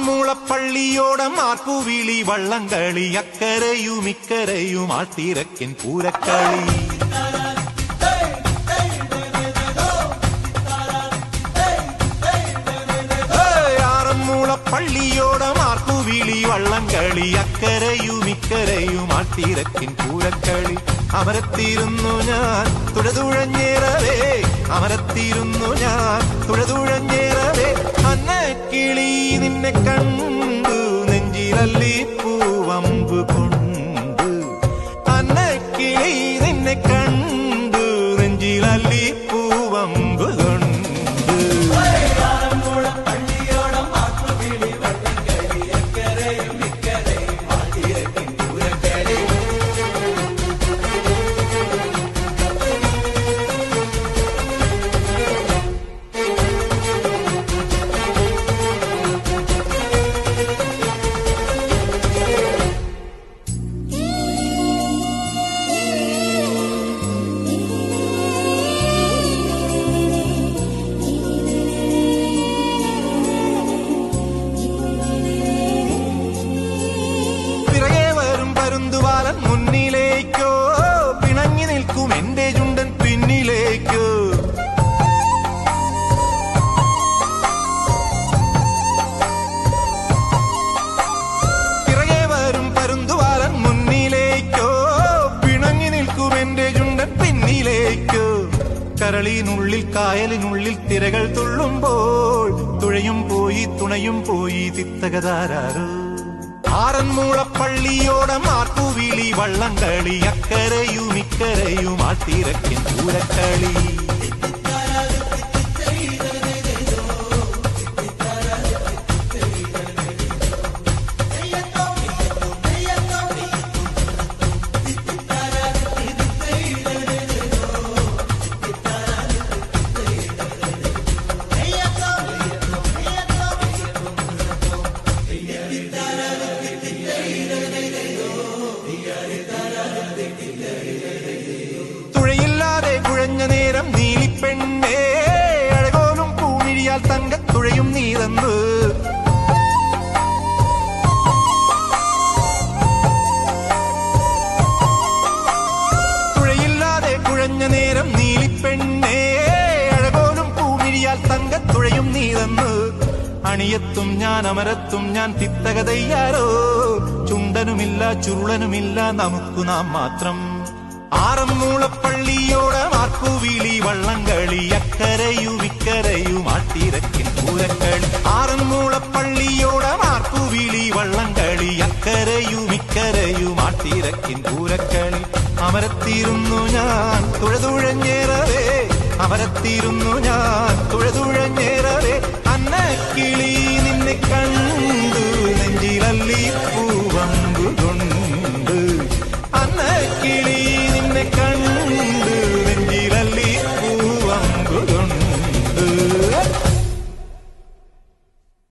ആറന്മുളപ്പള്ളിയോടം ആർപ്പുവിളി വള്ളംകളി അക്കരയും ഇക്കരയും ആട്ടിരക്കൻ പൂരക്കളി ആറന്മുളപ്പള്ളിയോടം ആർപ്പുവിളി വള്ളംകളി അക്കരയും ഇക്കരയും ആട്ടിരക്കൻ പൂരക്കളി അമരത്തിരുന്നു ഞാൻ തുഴതുഴഞ്ഞേറവേ അമരത്തിരുന്നു ഞാൻ തുഴതുഴഞ്ഞേറവേ അന്നക്കിളി നിന്നെ കണ്ടു നെഞ്ചിലല്ലി പൂവമ്പ് കൊണ്ട് അന്നക്കിളി നിന്നെ കണ്ടു നെഞ്ചിലല്ലി പൂവമ്പ് കൊണ്ട് മുന്നിലേക്കോ പിണങ്ങി നിൽക്കും എന്റെ ചുണ്ടൻ പിന്നിലേക്കോ പിറകെ വരും പരുന്തുവാലൻ മുന്നിലേക്കോ പിണങ്ങി നിൽക്കും എന്റെ ചുണ്ടൻ പിന്നിലേക്കോ കരളിനുള്ളിൽ കായലിനുള്ളിൽ തിരകൾ തുള്ളുമ്പോൾ തുഴയും പോയി തുണയും പോയി തിത്തകതാരോ ആറന്മുളപ്പള്ളിയോടം ആർപ്പുവിളി വള്ളംകളി അക്കരയും ഇക്കരയും ആട്ടിരക്കൻ പൂരക്കളി തുഴയില്ലാതെ കുഴഞ്ഞ നേരം നീലിപ്പെണ്ണേ അഴകോലും പൂമിഴിയാൽ തങ്കത്തുഴയും നീ തന്നു തുഴയില്ലാതെ കുഴഞ്ഞ നേരം നീലിപ്പെണ്ണേ അഴകോലും പൂമിഴിയാൽ തങ്കത്തുഴയും നീ തന്നു അണിയത്തും ഞാൻ അമരത്തും ഞാൻ തിത്തകതയ്യാരോ ചുണ്ടനുമില്ല ചുരുളനുമില്ല നമുക്കു നാം മാത്രം ആറന്മുളപ്പള്ളിയോടം ആർപ്പുവിളി വള്ളംകളി അക്കരയും ഇക്കരയും ആട്ടിരക്കൻ പൂരക്കളി ആറന്മുളപ്പള്ളിയോടം ആർപ്പുവിളി വള്ളംകളി അക്കരയും ഇക്കരയും ആട്ടിരക്കൻ പൂരക്കളി അമരത്തിരുന്നു ഞാൻ തുഴതുഴഞ്ഞേറവേ അമരത്തിരുന്നു ഞാൻ തുഴതുഴഞ്ഞേറവേ അന്നക്കിളി നിന്നെ